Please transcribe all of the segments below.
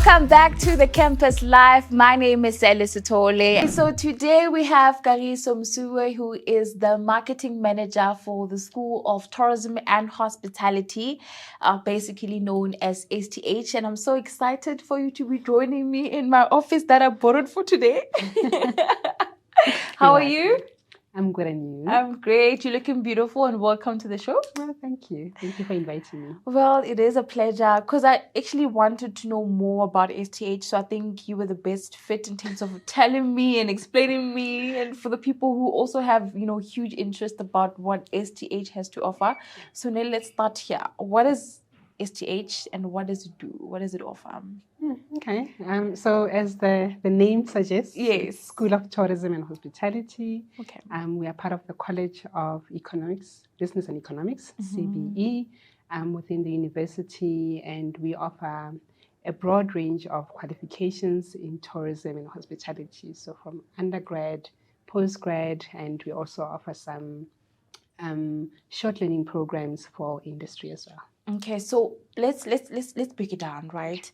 Welcome back to the Campus Life. My name is Alice Tole. So today we have Kagiso, who is the marketing manager for the School of Tourism and Hospitality, basically known as STH. And I'm so excited for you to be joining me in my office that I borrowed for today. How are you? I'm good, and you? I'm great. You're looking beautiful, and welcome to the show. Well, thank you. Thank you for inviting me. Well, it is a pleasure because I actually wanted to know more about STH. So I think you were the best fit in terms of telling me and explaining me, and for the people who also have, huge interest about what STH has to offer. So now let's start here. What is STH and what does it do? What does it offer? Okay. So as the name suggests, Yes. School of Tourism and Hospitality. Okay. We are part of the College of Economics, Business and Economics, CBE, within the university, and we offer a broad range of qualifications in tourism and hospitality. So from undergrad, postgrad, and we also offer some short learning programs for industry as well. Okay, so let's break it down, right?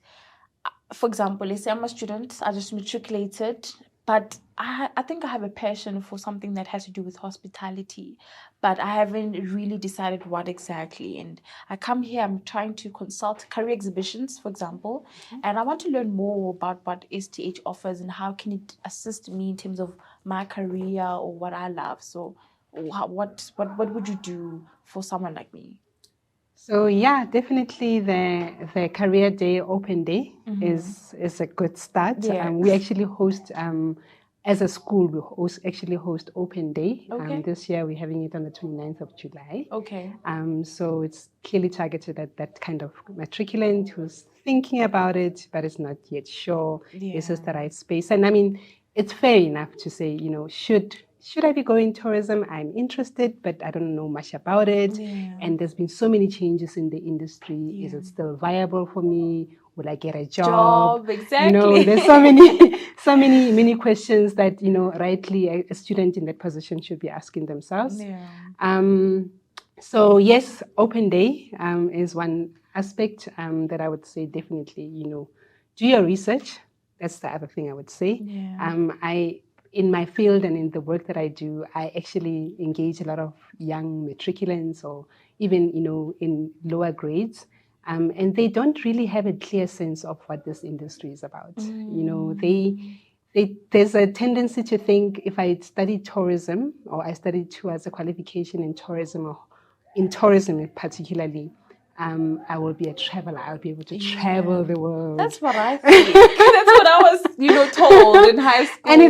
For example, let's say I'm a student, I just matriculated, but I think I have a passion for something that has to do with hospitality, but I haven't really decided what exactly. And I come here, I'm trying to consult career exhibitions, for example, and I want to learn more about what STH offers and how can it assist me in terms of my career or what I love. So what would you do for someone like me? So yeah, definitely the career day, open day is a good start. Yeah. We actually host as a school we host open day. Okay. This year we're having it on the 29th of July. Okay. So it's clearly targeted at that kind of matriculant who's thinking about it but is not yet sure is this the right space. And I mean, it's fair enough to say, should I be going tourism? I'm interested, but I don't know much about it. Yeah. And there's been so many changes in the industry. Yeah. Is it still viable for me? Will I get a job? Exactly. There's so many questions that, rightly a student in that position should be asking themselves. Yeah. So yes, open day is one aspect that I would say definitely, do your research. That's the other thing I would say. Yeah. In my field and in the work that I do, I actually engage a lot of young matriculants or even, in lower grades. And they don't really have a clear sense of what this industry is about. There's a tendency to think if I study tourism or I studied towards a qualification in tourism or in tourism particularly, I will be a traveler. I'll be able to travel the world. That's what I think. That's what I was, told in high school. And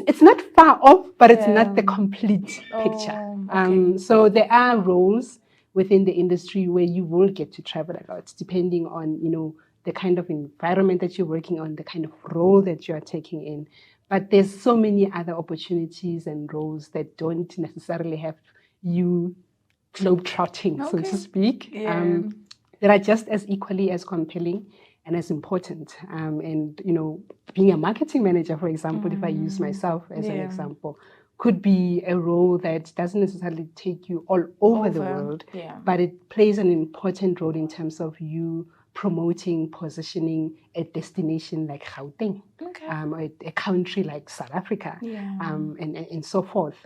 it's not far off, but it's not the complete picture. Okay. So there are roles within the industry where you will get to travel a lot, depending on, the kind of environment that you're working on, the kind of role that you are taking in. But there's so many other opportunities and roles that don't necessarily have you globe-trotting, so to speak. Yeah. That are just as equally as compelling and as important. And, being a marketing manager, for example, if I use myself as an example, could be a role that doesn't necessarily take you all over the world, but it plays an important role in terms of you promoting, positioning a destination like Gauteng, a country like South Africa, and so forth.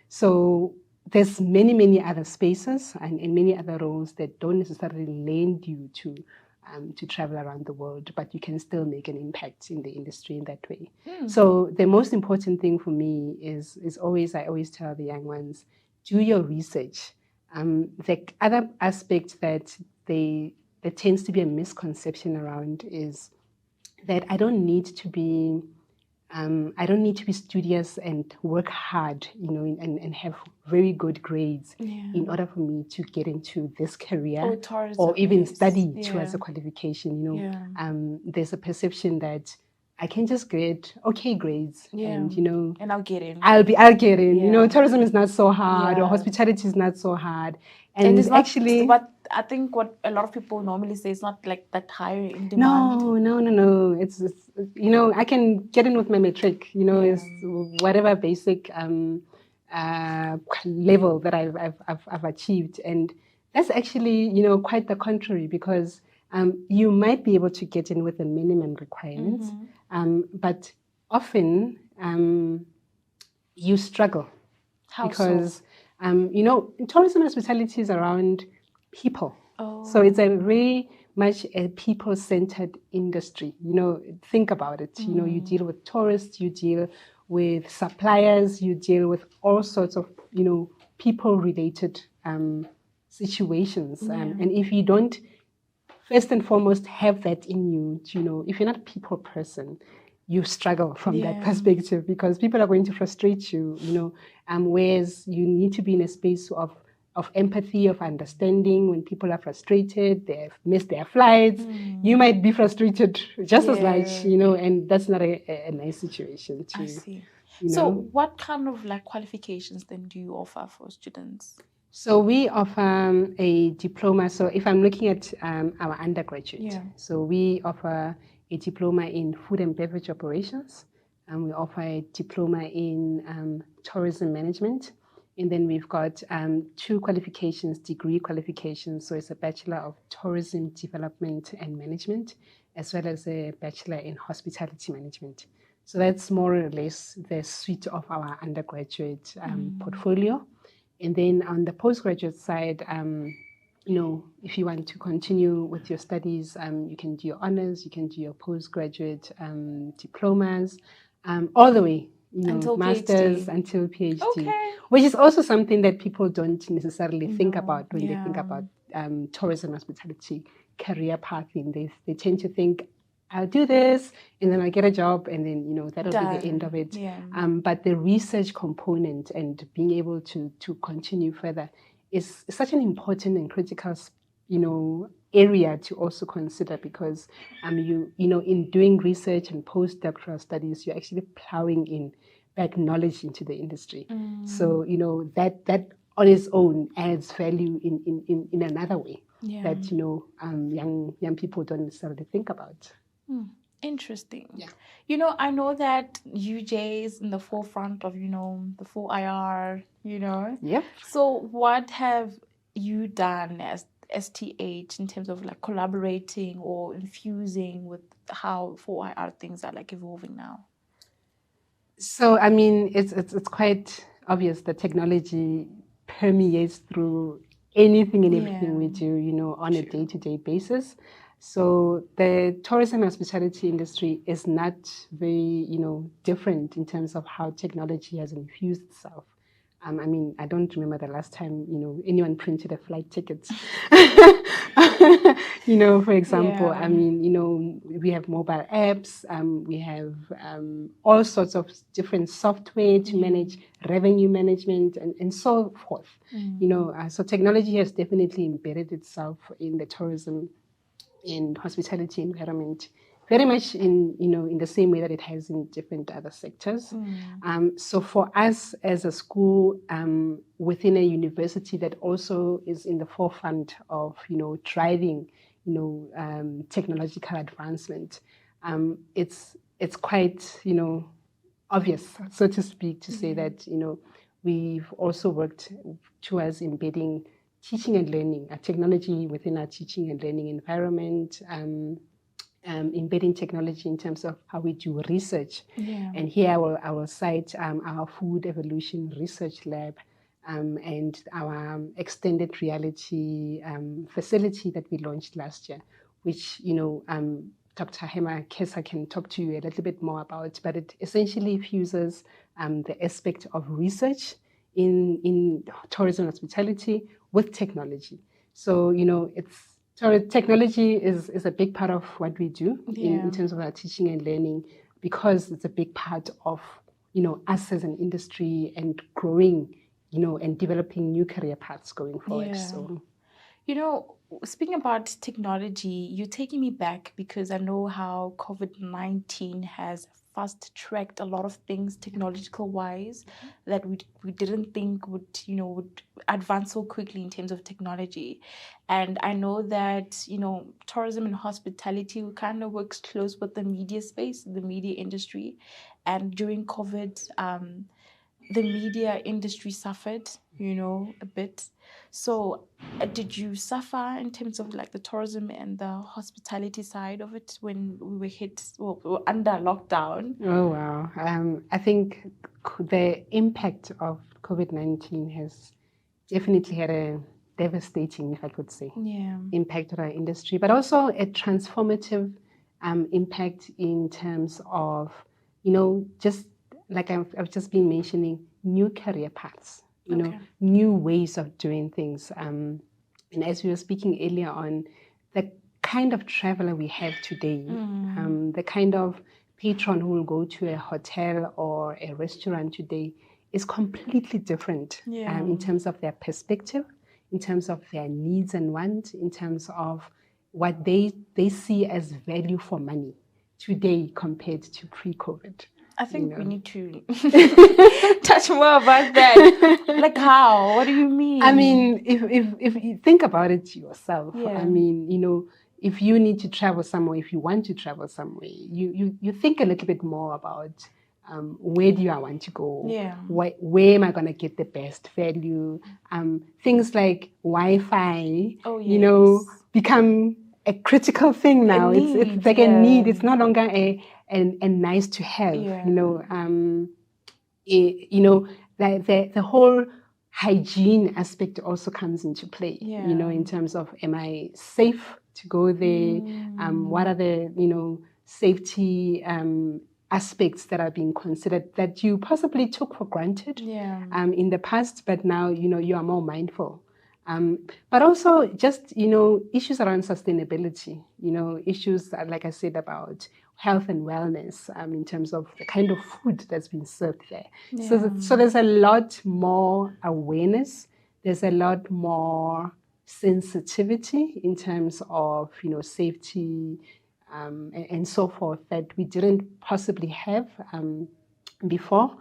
So there's many other spaces and many other roles that don't necessarily lend you to travel around the world, but you can still make an impact in the industry in that way. So the most important thing for me is I always tell the young ones, do your research. The other aspect that there tends to be a misconception around is that I don't need to be studious and work hard, and have very good grades in order for me to get into this career or even study towards a qualification. There's a perception that I can just get okay grades and I'll get in. I'll get in. Tourism is not so hard or hospitality is not so hard. And it's actually, what I think what a lot of people normally say is not like that high in demand. No. It's I can get in with my metric. Is whatever basic level that I've achieved, and that's actually quite the contrary, because you might be able to get in with the minimum requirements, but often you struggle. How because so? tourism hospitality is around people. Oh. So it's a very much a people-centered industry. Think about it. You deal with tourists, you deal with suppliers, you deal with all sorts of people-related situations. And if you don't first and foremost have that in you, if you're not a people person, you struggle from that perspective, because people are going to frustrate you, whereas you need to be in a space of empathy, of understanding. When people are frustrated, they've missed their flights, you might be frustrated just as much, and that's not a nice situation to, I see. So what kind of qualifications then do you offer for students? So we offer a diploma. So if I'm looking at our undergraduate, so we offer a diploma in food and beverage operations, and we offer a diploma in tourism management. And then we've got 2 qualifications, degree qualifications. So it's a Bachelor of Tourism Development and Management, as well as a Bachelor in Hospitality Management. So that's more or less the suite of our undergraduate portfolio. And then on the postgraduate side, if you want to continue with your studies, you can do your honors, you can do your postgraduate diplomas, all the way, until masters PhD. Until PhD, okay. Which is also something that people don't necessarily think about when they think about tourism hospitality career pathing. They tend to think, I'll do this, and then I'll get a job, and then, that'll be the end of it. But the research component and being able to continue further is such an important and critical, area to also consider, because in doing research and postdoctoral studies, you're actually plowing in back knowledge into the industry. So, that on its own adds value in another way that, young people don't necessarily think about. Interesting. I know that UJ is in the forefront of, the 4IR, Yep. So what have you done as STH in terms of collaborating or infusing with how 4IR things are evolving now? So, I mean, it's quite obvious that technology permeates through anything and everything we do, on a day-to-day basis. So the tourism and hospitality industry is not very, different in terms of how technology has infused itself. I mean, I don't remember the last time, anyone printed a flight ticket. For example, I mean, we have mobile apps, we have all sorts of different software to manage revenue management and so forth. So technology has definitely embedded itself in the tourism and hospitality environment, very much in the same way that it has in different other sectors. So for us as a school, within a university that also is in the forefront of driving technological advancement, it's quite obvious, so to speak, to say that we've also worked towards embedding teaching and learning, technology within our teaching and learning environment, embedding technology in terms of how we do research. And here I will cite our food evolution research lab and our extended reality facility that we launched last year, which Dr. Hema Kesa can talk to you a little bit more about, but it essentially fuses the aspect of research in tourism and hospitality with technology. So, technology is a big part of what we do in terms of our teaching and learning, because it's a big part of, us as an industry and growing, and developing new career paths going forward. So, speaking about technology, you're taking me back, because I know how COVID-19 has fast-tracked a lot of things technological wise that we didn't think would advance so quickly in terms of technology. And I know that tourism and hospitality kind of works close with the media space, the media industry. And during COVID, the media industry suffered, a bit. So did you suffer in terms of like the tourism and the hospitality side of it when we were we were under lockdown? Oh, wow. I think the impact of COVID-19 has definitely had a devastating, if I could say, impact on our industry, but also a transformative impact in terms of, just like I've just been mentioning, new career paths, new ways of doing things. And as we were speaking earlier on, the kind of traveler we have today, the kind of patron who will go to a hotel or a restaurant today is completely different in terms of their perspective, in terms of their needs and wants, in terms of what they see as value for money today compared to pre-COVID. I think we need to touch more about that. Like how? What do you mean? I mean, if you think about it yourself, I mean, if you need to travel somewhere, if you want to travel somewhere, you think a little bit more about where do I want to go? Where am I going to get the best value? Things like Wi-Fi, become a critical thing now. It's like a need. It's no longer a nice to have. The whole hygiene aspect also comes into play. In terms of, am I safe to go there? What are the safety aspects that are being considered that you possibly took for granted in the past, but now you are more mindful. But also just issues around sustainability, issues like I said about health and wellness in terms of the kind of food that's been served there. So there's a lot more awareness, there's a lot more sensitivity in terms of safety and so forth that we didn't possibly have before.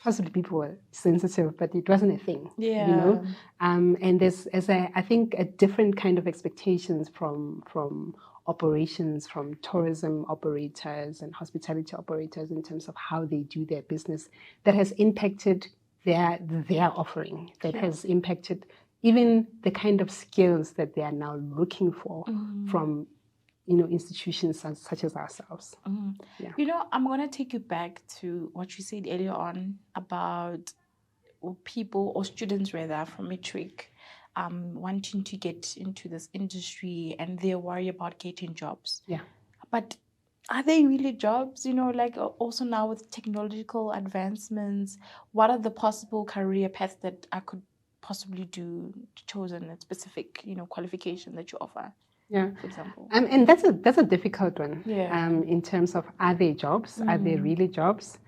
Possibly people were sensitive, but it wasn't a thing, and there's, I think, a different kind of expectations from operations, from tourism operators and hospitality operators in terms of how they do their business that has impacted their offering, that has impacted even the kind of skills that they are now looking for from institutions such as ourselves. I'm going to take you back to what you said earlier on about people or students rather from Matric wanting to get into this industry and they worry about getting jobs. But are they really jobs? Like also now with technological advancements, what are the possible career paths that I could possibly do chosen a specific qualification that you offer? For example. And that's a difficult one in terms of, are they jobs? Are they really jobs?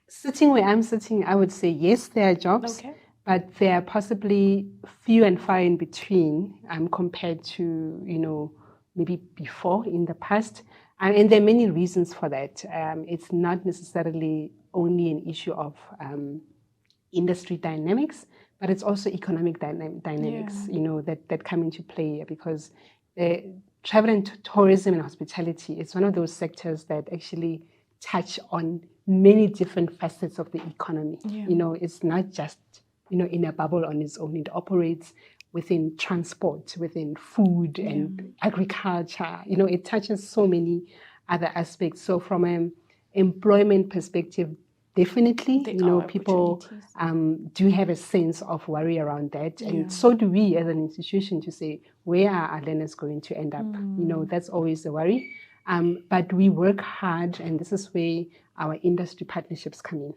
Sitting where I'm sitting, I would say yes, there are jobs, but they are possibly few and far in between compared to maybe before in the past. And there are many reasons for that. It's not necessarily only an issue of industry dynamics, but it's also economic dynamics, that come into play, because travel and tourism and hospitality is one of those sectors that actually touch on many different facets of the economy. It's not just, in a bubble on its own. It operates within transport, within food and agriculture. It touches so many other aspects. So from an employment perspective, definitely, people do have a sense of worry around that. And so do we as an institution to say, where are our learners going to end up? That's always a worry. But we work hard, and this is where our industry partnerships come in.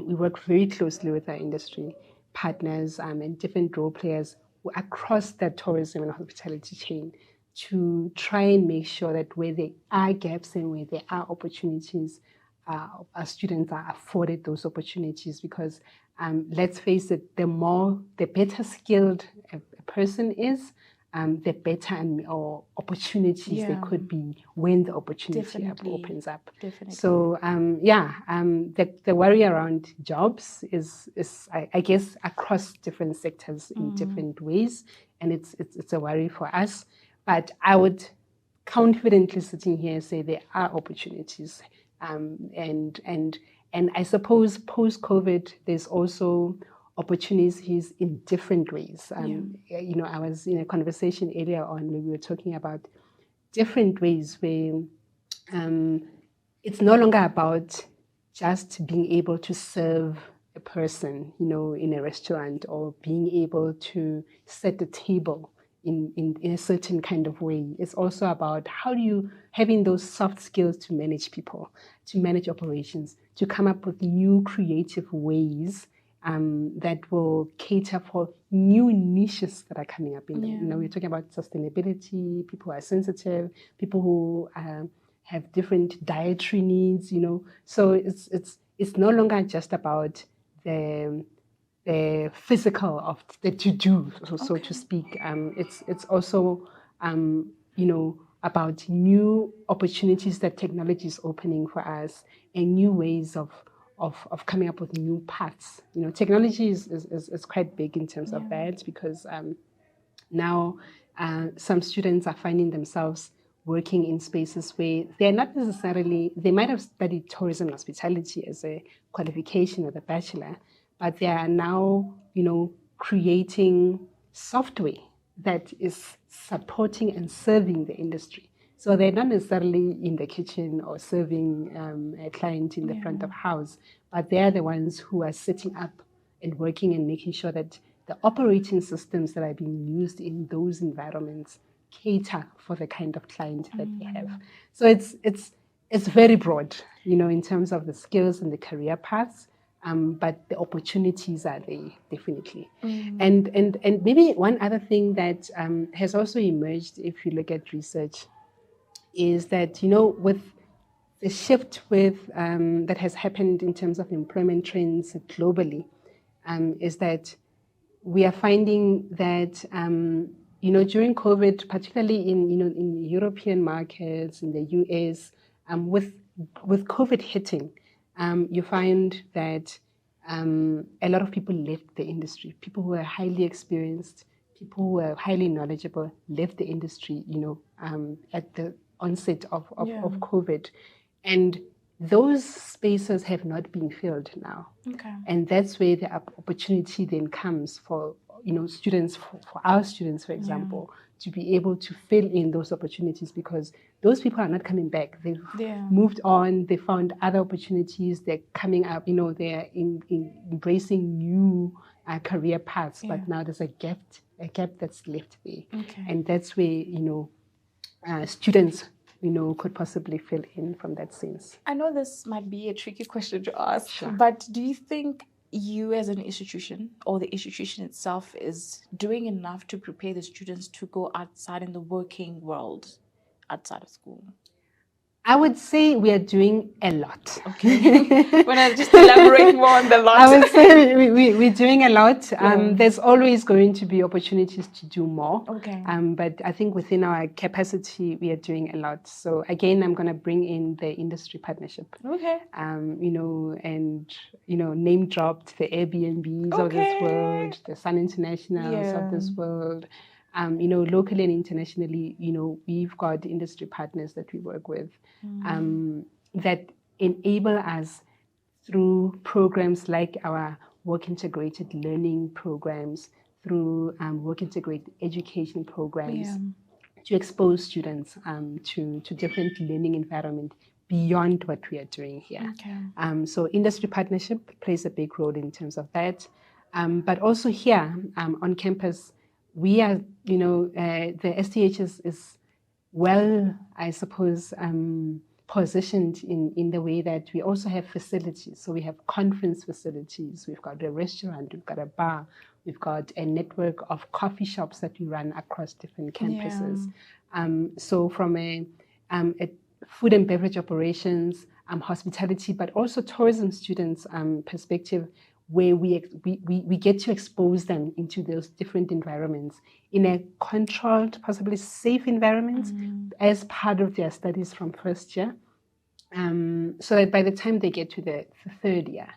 We work very closely with our industry partners and different role players across the tourism and hospitality chain to try and make sure that where there are gaps and where there are opportunities, our students are afforded those opportunities, because let's face it, the better skilled a person is, the better or opportunities there could be when the opportunity opens up. So the worry around jobs is I guess across different sectors in different ways, and it's a worry for us. But I would confidently sitting here say there are opportunities. And I suppose post-COVID, there's also opportunities in different ways. You know, I was in a conversation earlier on where we were talking about different ways where it's no longer about just being able to serve a person, you know, in a restaurant, or being able to set the table in a certain kind of way. It's also about how do you having those soft skills to manage people, to manage operations, to come up with new creative ways that will cater for new niches that are coming up in you know, we're talking about sustainability, people who are sensitive, people who have different dietary needs, you know. So it's no longer just about the physical of the to do, so to speak. It's also you know, about new opportunities that technology is opening for us, and new ways of coming up with new paths. You know, technology is quite big in terms of that, because now some students are finding themselves working in spaces where they're not necessarily, they might have studied tourism and hospitality as a qualification or the bachelor, but they are now, you know, creating software that is supporting and serving the industry. So they're not necessarily in the kitchen or serving a client in the front of house, but they're the ones who are setting up and working and making sure that the operating systems that are being used in those environments cater for the kind of client that they have. So it's very broad, you know, in terms of the skills and the career paths. But the opportunities are there, definitely. And maybe one other thing that has also emerged, if you look at research, is that, you know, with the shift with that has happened in terms of employment trends globally, is that we are finding that you know, during COVID, particularly in, you know, in European markets, in the US, with COVID hitting, you find that a lot of people left the industry. People who were highly experienced, people who were highly knowledgeable left the industry, you know, at the onset of COVID. And those spaces have not been filled now. And that's where the opportunity then comes for, you know, students, for our students, for example, to be able to fill in those opportunities, because those people are not coming back. They've moved on, they found other opportunities, they're coming up, you know, they're embracing new career paths, but now there's a gap that's left there. And that's where, you know, students, you know, could possibly fill in from that sense. I know this might be a tricky question to ask, but do you think you as an institution, or the institution itself, is doing enough to prepare the students to go outside in the working world outside of school? I would say we are doing a lot. Okay. When I just elaborate more on the lot. I would say we're doing a lot. There's always going to be opportunities to do more. But I think within our capacity, we are doing a lot. So again, I'm going to bring in the industry partnership. You know, and, you know, name dropped the Airbnbs of this world, the Sun Internationals of this world. You know, locally and internationally, you know, we've got industry partners that we work with that enable us through programs like our work integrated learning programs, through work integrated education programs, to expose students to different learning environment beyond what we are doing here. So industry partnership plays a big role in terms of that. But also here on campus, we are, you know, the STH is well, I suppose, positioned in the way that we also have facilities. So we have conference facilities, we've got a restaurant, we've got a bar, we've got a network of coffee shops that we run across different campuses. So from a food and beverage operations, hospitality, but also tourism students perspective, where we get to expose them into those different environments in a controlled, possibly safe environment as part of their studies from first year, so that by the time they get to the third year,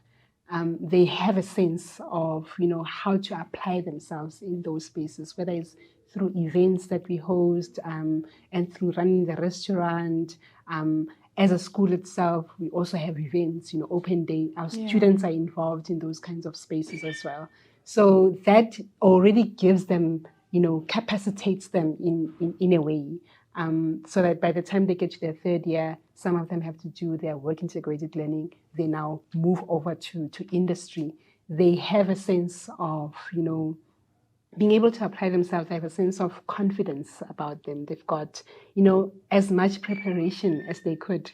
they have a sense of, you know, how to apply themselves in those spaces, whether it's through events that we host and through running the restaurant, as a school itself, we also have events, open day. Our students are involved in those kinds of spaces as well. So that already gives them, capacitates them in a way. So that by the time they get to their third year, some of them have to do their work integrated learning. They now move over to industry. They have a sense of, being able to apply themselves. They have a sense of confidence about them. They've got, as much preparation as they could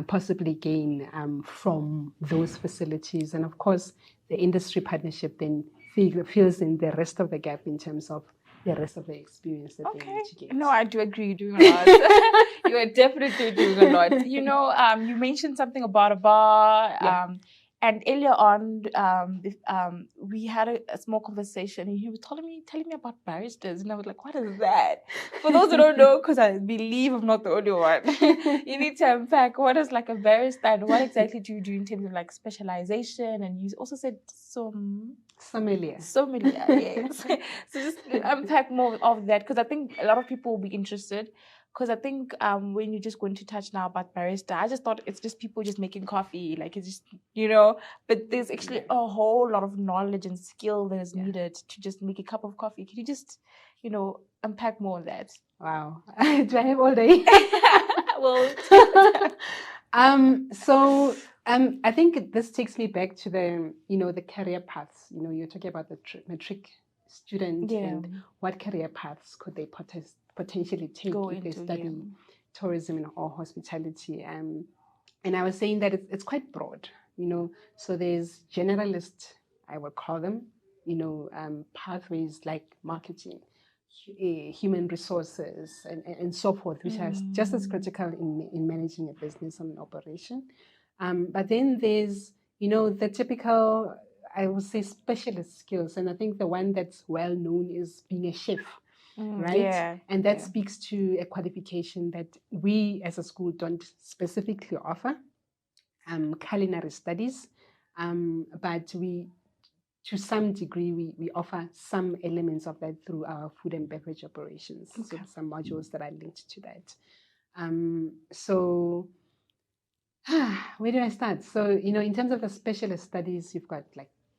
possibly gain from those facilities. And of course, the industry partnership then fills in the rest of the gap in terms of the rest of the experience that they need to get. No, I do agree. You're doing a lot. You are definitely doing a lot. You mentioned something about a bar. Yeah. And earlier on, we had a small conversation, and he was telling me about baristas, and I was like, "What is that?" For those who don't know, because I believe I'm not the only one, you need to unpack what is like a barista and what exactly do you do in terms of like specialization. And you also said sommelier, yes. So just unpack more of that, because I think a lot of people will be interested. Because I think when you're just going to touch now about barista, I just thought it's just people just making coffee, like it's just, but there's actually a whole lot of knowledge and skill that is needed to just make a cup of coffee. Can you just, unpack more of that? Wow. Do I have all day? Well, I think this takes me back to the, the career paths. You're talking about the matric student and what career paths could they potentially take if they study tourism or hospitality. And I was saying that it's quite broad, so there's generalist, I would call them, pathways like marketing, human resources, and so forth, which are just as critical in managing a business and an operation. But then there's, the typical, I would say, specialist skills. And I think the one that's well known is being a chef, right? Yeah. And that speaks to a qualification that we as a school don't specifically offer, culinary studies. But we, to some degree, we offer some elements of that through our food and beverage operations. So some modules that are linked to that. Where do I start? So, in terms of the specialist studies, you've got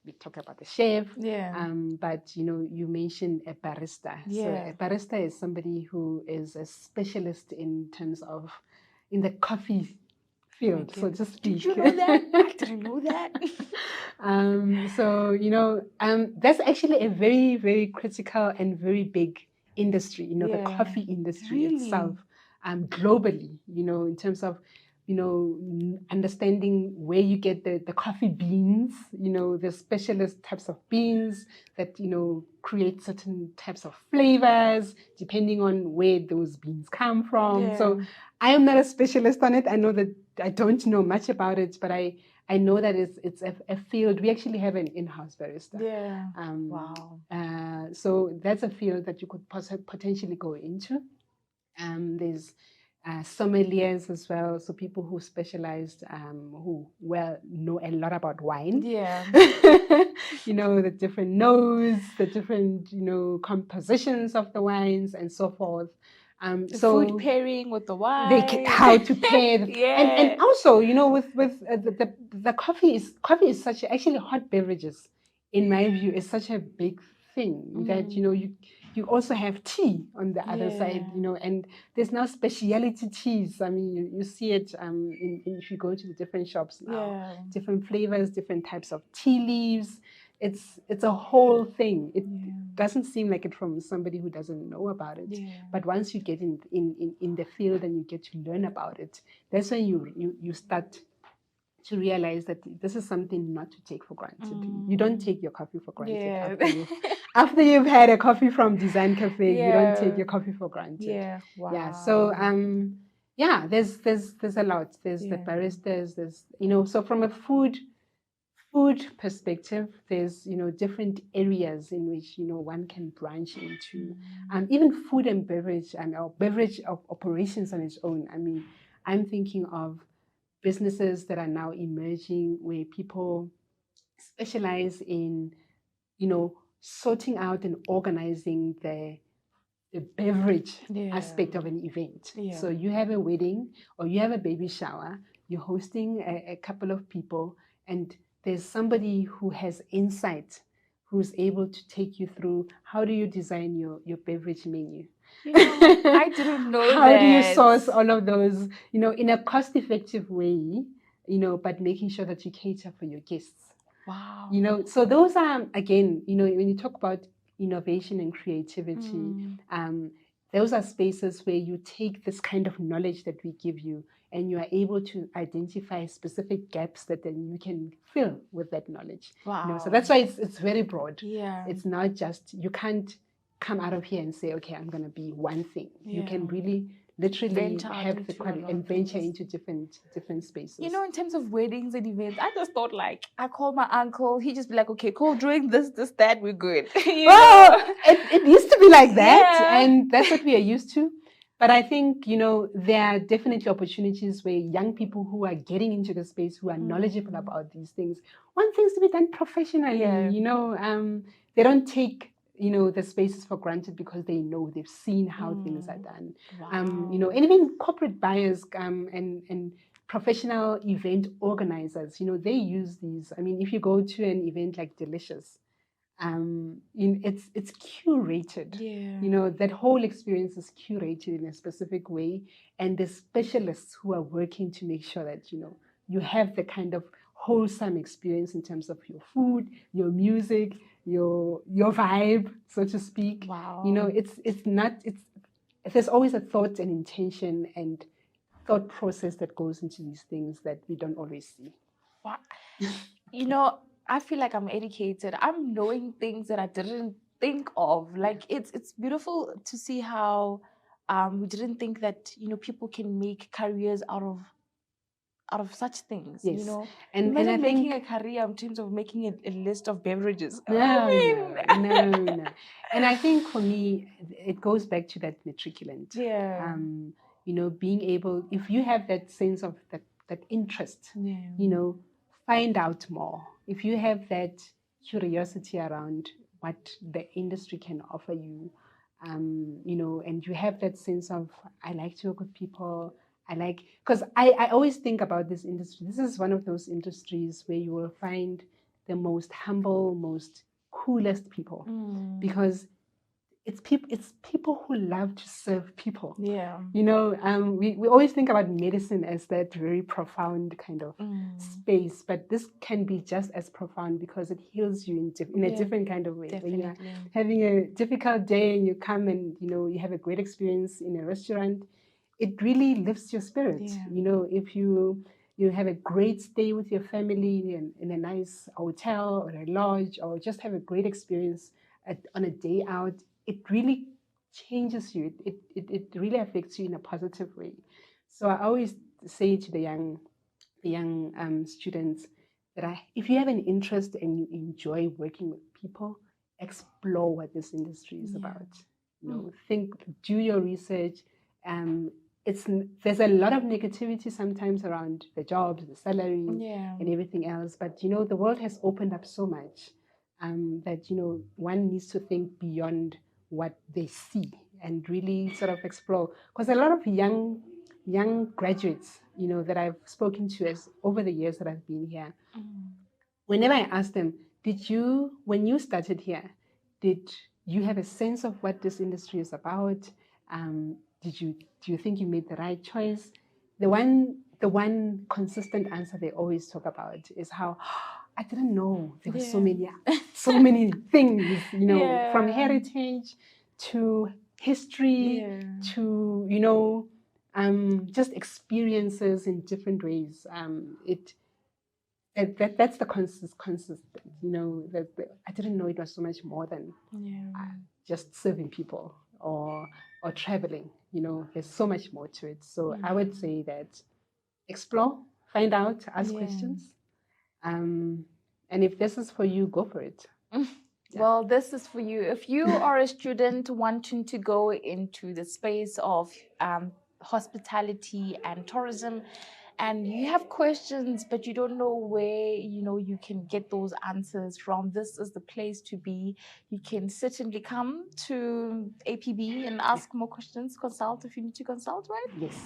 we talk about the chef, but you mentioned a barista. So a barista is somebody who is a specialist in terms of in the coffee field, so to speak. Did you know that? I didn't know that. That's actually a very, very critical and very big industry. The coffee industry itself, globally. In terms of understanding where you get the coffee beans, the specialist types of beans that, create certain types of flavors depending on where those beans come from. So I am not a specialist on it. I know that I don't know much about it, but I know that it's a field. We actually have an in-house barista. Wow. So that's a field that you could potentially go into. There's sommeliers as well, so people who specialized, who know a lot about wine. The different notes, the different compositions of the wines and so forth. The food pairing with the wine. How to pair, and also with the coffee is such actually hot beverages, in my view, is such a big thing that you also have tea on the other side, and there's now specialty teas. I mean, you see it if you go to the different shops now, different flavors, different types of tea leaves. It's a whole thing. It doesn't seem like it from somebody who doesn't know about it. But once you get in the field and you get to learn about it, that's when you start to realize that this is something not to take for granted. You don't take your coffee for granted. After you've had a coffee from Design Cafe, you don't take your coffee for granted. So there's a lot. There's the baristas. There's so from a food perspective, there's different areas in which one can branch into, even food and beverage or beverage operations on its own. I mean, I'm thinking of businesses that are now emerging where people specialize in sorting out and organizing the the beverage aspect of an event. So you have a wedding or you have a baby shower, you're hosting a couple of people, and there's somebody who has insight, who's able to take you through how do you design your beverage menu. I didn't know that. How do you source all of those, in a cost-effective way, but making sure that you cater for your guests. Wow. So those are, again, when you talk about innovation and creativity, those are spaces where you take this kind of knowledge that we give you and you are able to identify specific gaps that then you can fill with that knowledge. Wow. So that's why it's very broad. Yeah. It's not just, you can't come out of here and say, okay, I'm going to be one thing. You can really literally have the quality and venture into different spaces. In terms of weddings and events, I just thought I called my uncle, he just be like, okay, cool, doing this, that, we're good. It used to be like that, and that's what we are used to. But I think, there are definitely opportunities where young people who are getting into the space, who are knowledgeable about these things, want things to be done professionally. They don't take the spaces for granted because they know, they've seen how things are done. Wow. And even corporate buyers and professional event organizers, they use these. I mean, if you go to an event like Delicious, it's curated. That whole experience is curated in a specific way, and the specialists who are working to make sure that you have the kind of wholesome experience in terms of your food, your music, your vibe, so to speak. Wow. There's always a thought and intention and thought process that goes into these things that we don't always see. Wow. I feel like I'm educated. I'm knowing things that I didn't think of. It's beautiful to see how we didn't think that people can make careers out of such things. Yes. And imagine making a career in terms of making a list of beverages. No. And I think for me, it goes back to that matriculant. Yeah. Being able, if you have that sense of that interest, find out more. If you have that curiosity around what the industry can offer you, and you have that sense of, I like to work with people, because I always think about this industry. This is one of those industries where you will find the most humble, most coolest people, because it's people who love to serve people. Yeah. We always think about medicine as that very profound kind of space, but this can be just as profound because it heals you in a different kind of way. Definitely. When you're having a difficult day and you come and you have a great experience in a restaurant, it really lifts your spirits. If you have a great stay with your family in a nice hotel or a lodge, or just have a great experience on a day out, it really changes you. It really affects you in a positive way. So I always say to the young students that if you have an interest and you enjoy working with people, explore what this industry is about. Do your research. There's a lot of negativity sometimes around the jobs, the salary, and everything else. But the world has opened up so much that one needs to think beyond what they see and really sort of explore. Because a lot of young graduates, that I've spoken to over the years that I've been here, whenever I ask them, when you started here, did you have a sense of what this industry is about? Do you think you made the right choice? The one consistent answer they always talk about is how, I didn't know there were so many things, from heritage to history to just experiences in different ways. That's the consistent. I didn't know it was so much more than just serving people or traveling. There's so much more to it. So I would say that explore, find out, ask questions. And if this is for you, go for it. Well, this is for you. If you are a student wanting to go into the space of hospitality and tourism, and you have questions, but you don't know where, you can get those answers from, this is the place to be. You can certainly come to APB and ask more questions, consult if you need to consult, right? Yes.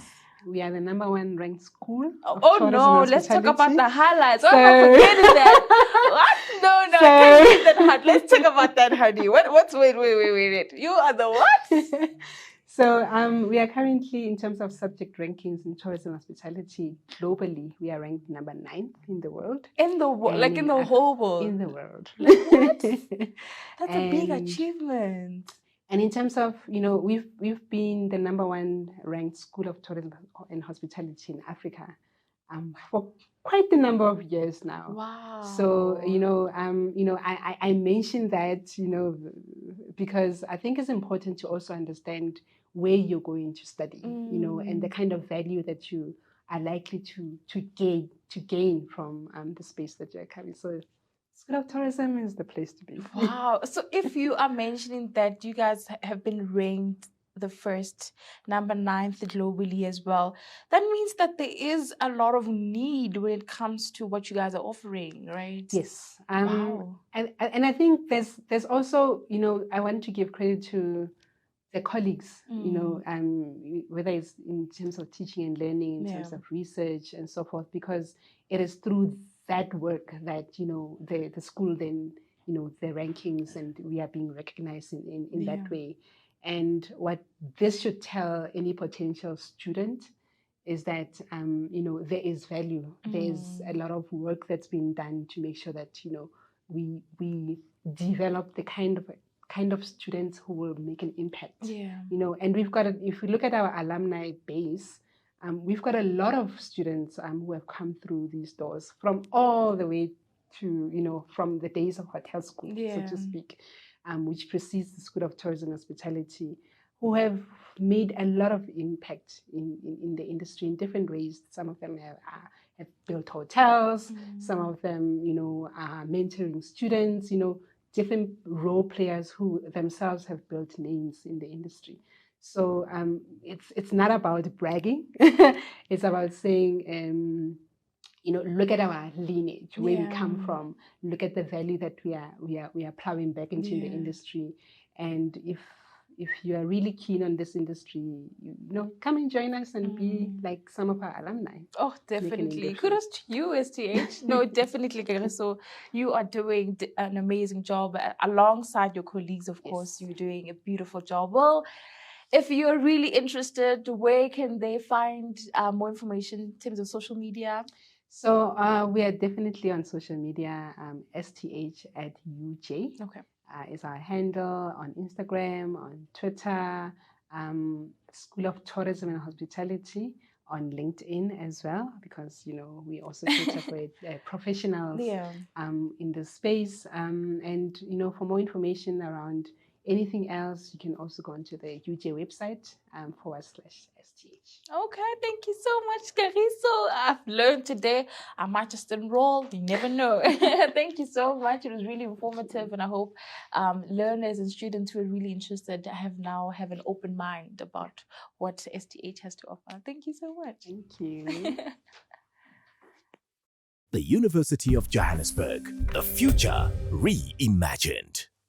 We are the #1 ranked school of Oh tourism no, and let's talk about hospitality. the highlights. Why am I forgetting that? What? No, I can't leave that hard. Let's talk about that, honey. Wait. You are the what? So we are currently, in terms of subject rankings in tourism and hospitality globally, we are ranked #9 in the world. In the world, And like in the whole world. In the world. Like what? That's a big achievement. And in terms of, we've been the #1 ranked school of tourism and hospitality in Africa for quite a number of years now. Wow. So, I mentioned that, because I think it's important to also understand where you're going to study, and the kind of value that you are likely to gain from the space that you're carrying. So School of Tourism is the place to be. Wow. So if you are mentioning that you guys have been ranked the first, #9 globally as well, that means that there is a lot of need when it comes to what you guys are offering, right? Yes. Wow. And I think there's also, I want to give credit to the colleagues, whether it's in terms of teaching and learning, in terms of research and so forth, because it is through that work that, the school then, the rankings, and we are being recognized in that way. And what this should tell any potential student is that, there is value. There's a lot of work that's been done to make sure that, we develop the kind of students who will make an impact. And we've got, if we look at our alumni base, we've got a lot of students who have come through these doors from all the way to, from the days of hotel school, so to speak, which precedes the School of Tourism and Hospitality, who have made a lot of impact in the industry in different ways. Some of them have built hotels, some of them, are mentoring students, different role players who themselves have built names in the industry. So it's not about bragging. It's about saying, look at our lineage, where we come from. Look at the value that we are plowing back into the industry. And if you are really keen on this industry, come and join us and be like some of our alumni. Oh, definitely. Kudos to you, STH. No, definitely, Kagiso. You are doing an amazing job alongside your colleagues, of course. You're doing a beautiful job. Well, if you're really interested, where can they find more information in terms of social media? So we are definitely on social media. STH at UJ is our handle on Instagram, on Twitter, School of Tourism and Hospitality on LinkedIn as well, because we also cater for professionals in the space. And for more information around anything else, you can also go onto the UJ website /STH. Okay, thank you so much, Kagiso. I've learned today. I might just enroll. You never know. Thank you so much. It was really informative, and I hope learners and students who are really interested have an open mind about what STH has to offer. Thank you so much. Thank you. The University of Johannesburg, a future reimagined.